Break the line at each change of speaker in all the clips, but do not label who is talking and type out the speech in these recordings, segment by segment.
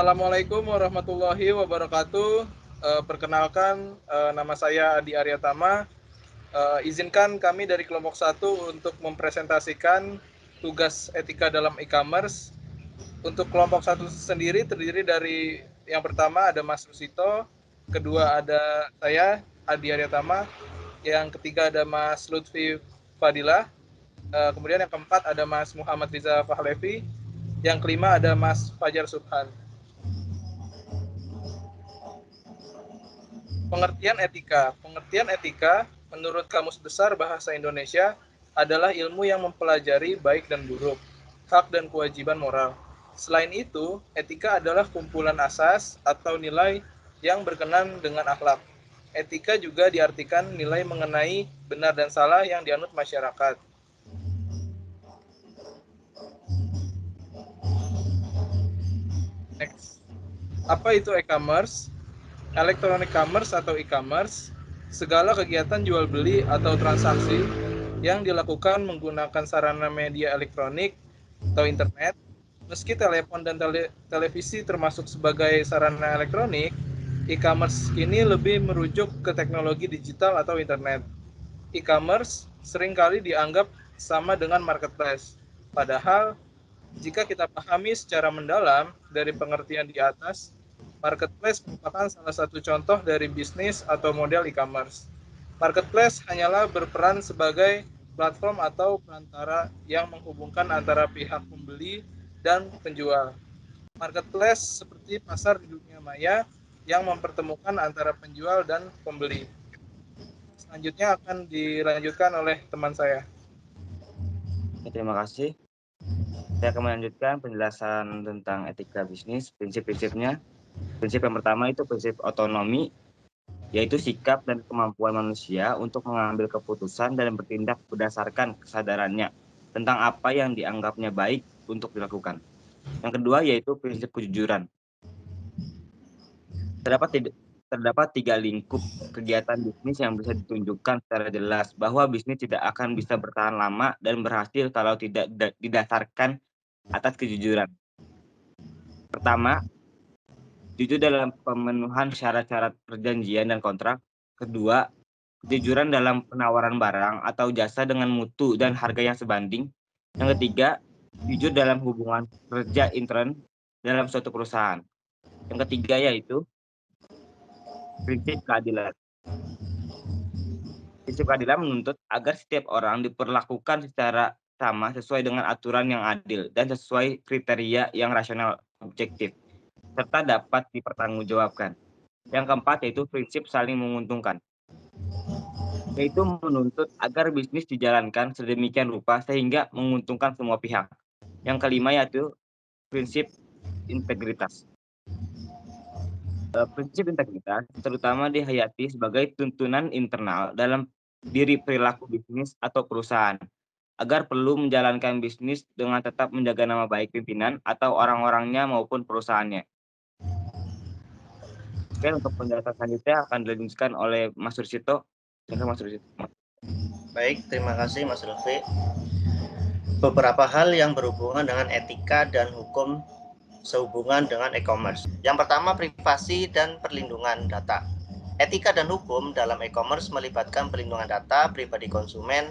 Assalamualaikum warahmatullahi wabarakatuh. Perkenalkan, nama saya Adi Aryatama. Izinkan kami dari kelompok 1 untuk mempresentasikan tugas etika dalam e-commerce. Untuk kelompok 1 sendiri terdiri dari yang pertama ada Mas Rusito, kedua ada saya Adi Aryatama, yang ketiga ada Mas Lutfi Fadilah, kemudian yang keempat ada Mas Muhammad Riza Fahlevi, yang kelima ada Mas Fajar Subhan. Pengertian etika. Pengertian etika menurut Kamus Besar Bahasa Indonesia adalah ilmu yang mempelajari baik dan buruk, hak dan kewajiban moral. Selain itu, etika adalah kumpulan asas atau nilai yang berkenan dengan akhlak. Etika juga diartikan nilai mengenai benar dan salah yang dianut masyarakat. Next. Apa itu e-commerce? Electronic commerce atau e-commerce, segala kegiatan jual beli atau transaksi yang dilakukan menggunakan sarana media elektronik atau internet. Meski telepon dan televisi termasuk sebagai sarana elektronik, e-commerce kini lebih merujuk ke teknologi digital atau internet. E-commerce seringkali dianggap sama dengan marketplace. Padahal, jika kita pahami secara mendalam dari pengertian di atas, marketplace merupakan salah satu contoh dari bisnis atau model e-commerce. Marketplace hanyalah berperan sebagai platform atau perantara yang menghubungkan antara pihak pembeli dan penjual. Marketplace seperti pasar di dunia maya yang mempertemukan antara penjual dan pembeli. Selanjutnya akan dilanjutkan oleh teman saya.
Terima kasih. Saya akan melanjutkan penjelasan tentang etika bisnis, prinsip-prinsipnya. Prinsip yang pertama itu prinsip otonomi, yaitu sikap dan kemampuan manusia untuk mengambil keputusan dan bertindak berdasarkan kesadarannya tentang apa yang dianggapnya baik untuk dilakukan. Yang kedua yaitu prinsip kejujuran. Terdapat 3 lingkup kegiatan bisnis yang bisa ditunjukkan secara jelas bahwa bisnis tidak akan bisa bertahan lama dan berhasil kalau tidak didasarkan atas kejujuran. Pertama, jujur dalam pemenuhan syarat-syarat perjanjian dan kontrak. Kedua, kejujuran dalam penawaran barang atau jasa dengan mutu dan harga yang sebanding. Yang ketiga, jujur dalam hubungan kerja intern dalam suatu perusahaan. Yang ketiga yaitu prinsip keadilan. Prinsip keadilan menuntut agar setiap orang diperlakukan secara sama sesuai dengan aturan yang adil dan sesuai kriteria yang rasional objektif, serta dapat dipertanggungjawabkan. Yang keempat yaitu prinsip saling menguntungkan, yaitu menuntut agar bisnis dijalankan sedemikian rupa sehingga menguntungkan semua pihak. Yang kelima yaitu prinsip integritas. Prinsip integritas terutama dihayati sebagai tuntunan internal dalam diri perilaku bisnis atau perusahaan, agar perlu menjalankan bisnis dengan tetap menjaga nama baik pimpinan atau orang-orangnya maupun perusahaannya. Oke, untuk penjelasan selanjutnya akan dilanjutkan oleh Mas Rusito. Silakan Mas Rusito.
Baik, terima kasih Mas Lutfi. Beberapa hal yang berhubungan dengan etika dan hukum sehubungan dengan e-commerce. Yang pertama, privasi dan perlindungan data. Etika dan hukum dalam e-commerce melibatkan perlindungan data pribadi konsumen.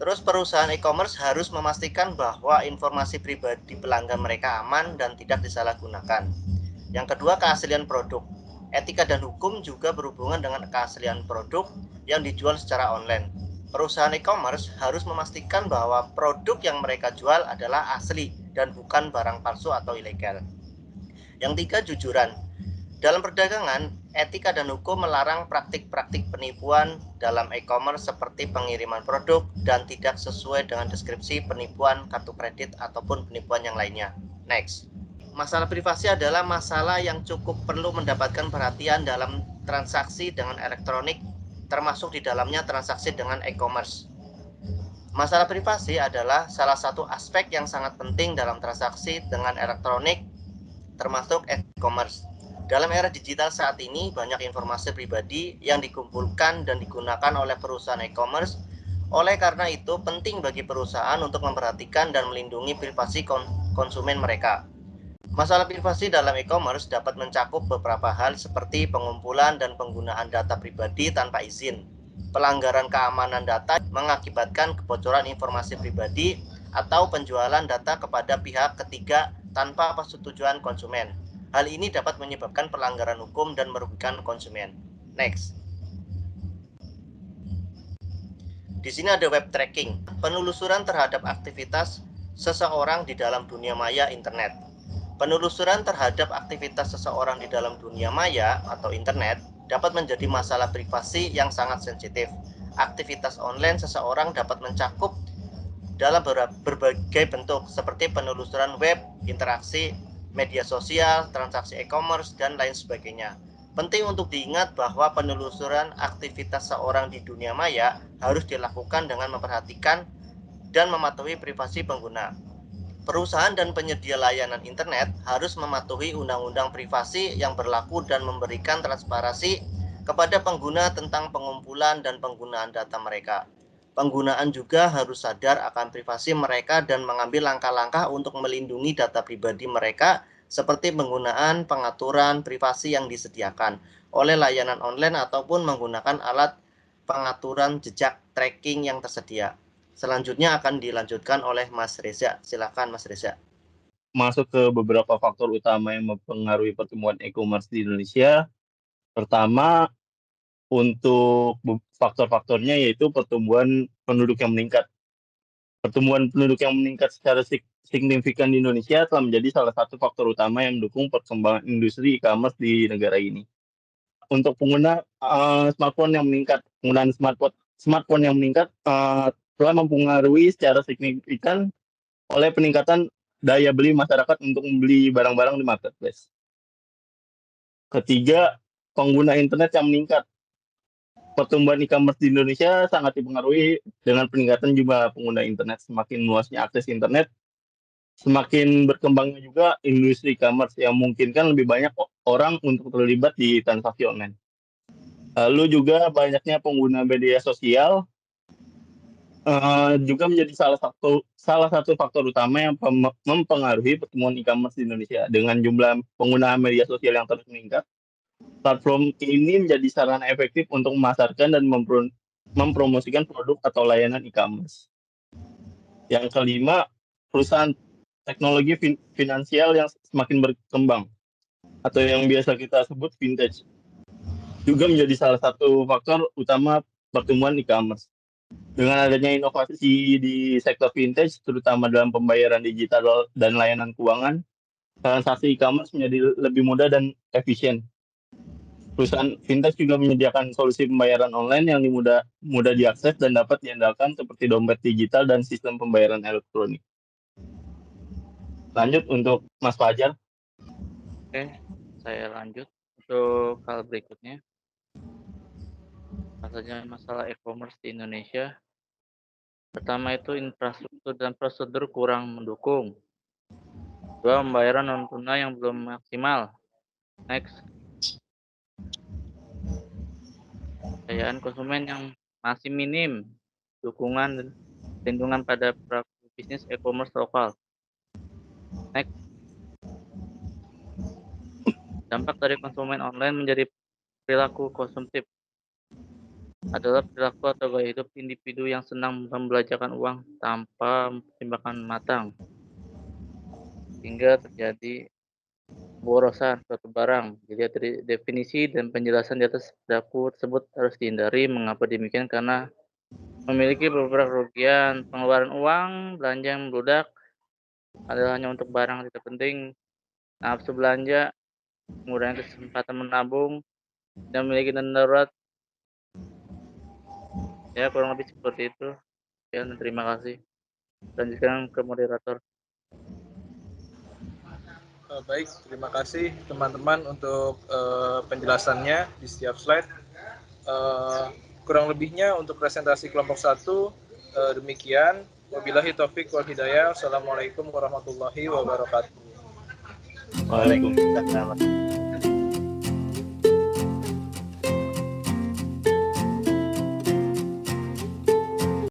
Terus perusahaan e-commerce harus memastikan bahwa informasi pribadi pelanggan mereka aman dan tidak disalahgunakan. Yang kedua, keaslian produk. Etika dan hukum juga berhubungan dengan keaslian produk yang dijual secara online. Perusahaan e-commerce harus memastikan bahwa produk yang mereka jual adalah asli dan bukan barang palsu atau ilegal. Yang tiga, jujuran. Dalam perdagangan, etika dan hukum melarang praktik-praktik penipuan dalam e-commerce seperti pengiriman produk dan tidak sesuai dengan deskripsi, penipuan kartu kredit ataupun penipuan yang lainnya. Next. Masalah privasi adalah masalah yang cukup perlu mendapatkan perhatian dalam transaksi dengan elektronik, termasuk di dalamnya transaksi dengan e-commerce. Masalah privasi adalah salah satu aspek yang sangat penting dalam transaksi dengan elektronik, termasuk e-commerce. Dalam era digital saat ini, banyak informasi pribadi yang dikumpulkan dan digunakan oleh perusahaan e-commerce. Oleh karena itu, penting bagi perusahaan untuk memperhatikan dan melindungi privasi konsumen mereka. Masalah privasi dalam e-commerce dapat mencakup beberapa hal seperti pengumpulan dan penggunaan data pribadi tanpa izin, pelanggaran keamanan data mengakibatkan kebocoran informasi pribadi, atau penjualan data kepada pihak ketiga tanpa persetujuan konsumen. Hal ini dapat menyebabkan pelanggaran hukum dan merugikan konsumen. Next. Di sini ada web tracking, penelusuran terhadap aktivitas seseorang di dalam dunia maya internet. Penelusuran terhadap aktivitas seseorang di dalam dunia maya atau internet dapat menjadi masalah privasi yang sangat sensitif. Aktivitas online seseorang dapat mencakup dalam berbagai bentuk seperti penelusuran web, interaksi, media sosial, transaksi e-commerce, dan lain sebagainya. Penting untuk diingat bahwa penelusuran aktivitas seorang di dunia maya harus dilakukan dengan memperhatikan dan mematuhi privasi pengguna. Perusahaan dan penyedia layanan internet harus mematuhi undang-undang privasi yang berlaku dan memberikan transparansi kepada pengguna tentang pengumpulan dan penggunaan data mereka. Penggunaan juga harus sadar akan privasi mereka dan mengambil langkah-langkah untuk melindungi data pribadi mereka seperti penggunaan pengaturan privasi yang disediakan oleh layanan online ataupun menggunakan alat pengaturan jejak tracking yang tersedia. Selanjutnya akan dilanjutkan oleh Mas Reza. Silakan Mas Reza.
Masuk ke beberapa faktor utama yang mempengaruhi pertumbuhan e-commerce di Indonesia. Pertama, untuk faktor-faktornya yaitu pertumbuhan penduduk yang meningkat. Pertumbuhan penduduk yang meningkat secara signifikan di Indonesia telah menjadi salah satu faktor utama yang mendukung perkembangan industri e-commerce di negara ini. Untuk pengguna smartphone yang meningkat, penggunaan smartphone yang meningkat telah mempengaruhi secara signifikan oleh peningkatan daya beli masyarakat untuk membeli barang-barang di marketplace. Ketiga, pengguna internet yang meningkat. Pertumbuhan e-commerce di Indonesia sangat dipengaruhi dengan peningkatan jumlah pengguna internet. Semakin luasnya akses internet, semakin berkembangnya juga industri e-commerce yang memungkinkan lebih banyak orang untuk terlibat di transaksi online. Lalu juga banyaknya pengguna media sosial juga menjadi salah satu faktor utama yang mempengaruhi pertumbuhan e-commerce di Indonesia. Dengan jumlah pengguna media sosial yang terus meningkat, platform ini menjadi sarana efektif untuk memasarkan dan mempromosikan produk atau layanan e-commerce. Yang kelima, perusahaan teknologi finansial yang semakin berkembang atau yang biasa kita sebut vintage juga menjadi salah satu faktor utama pertumbuhan e-commerce. Dengan adanya inovasi di sektor vintage, terutama dalam pembayaran digital dan layanan keuangan, transaksi e-commerce menjadi lebih mudah dan efisien. Perusahaan vintage juga menyediakan solusi pembayaran online yang mudah diakses dan dapat diandalkan seperti dompet digital dan sistem pembayaran elektronik. Lanjut untuk Mas Fajar.
Oke, saya lanjut untuk hal berikutnya. Apa saja masalah e-commerce di Indonesia? Pertama itu infrastruktur dan prosedur kurang mendukung. Dua, pembayaran non tunai yang belum maksimal. Next. Kepercayaan konsumen yang masih minim. Dukungan dan perlindungan pada pelaku bisnis e-commerce lokal. Next. Dampak dari konsumen online menjadi perilaku konsumtif adalah perilaku atau gaya hidup individu yang senang membelanjakan uang tanpa mempertimbangkan matang, hingga terjadi pemborosan suatu barang. Dilihat dari definisi dan penjelasan di atas, perilaku tersebut harus dihindari. Mengapa demikian? Karena memiliki beberapa kerugian. Pengeluaran uang belanja yang membludak adalah hanya untuk barang tidak penting, nafsu belanja, mengurangi kesempatan menabung, dan memiliki dana darurat. Ya, kurang lebih seperti itu. Ya, terima kasih. Lanjutkan ke moderator.
Baik, terima kasih teman-teman untuk penjelasannya di setiap slide. Kurang lebihnya untuk presentasi kelompok 1 demikian. Wabillahi taufik wal hidayah. Assalamualaikum warahmatullahi wabarakatuh.
Waalaikumsalam.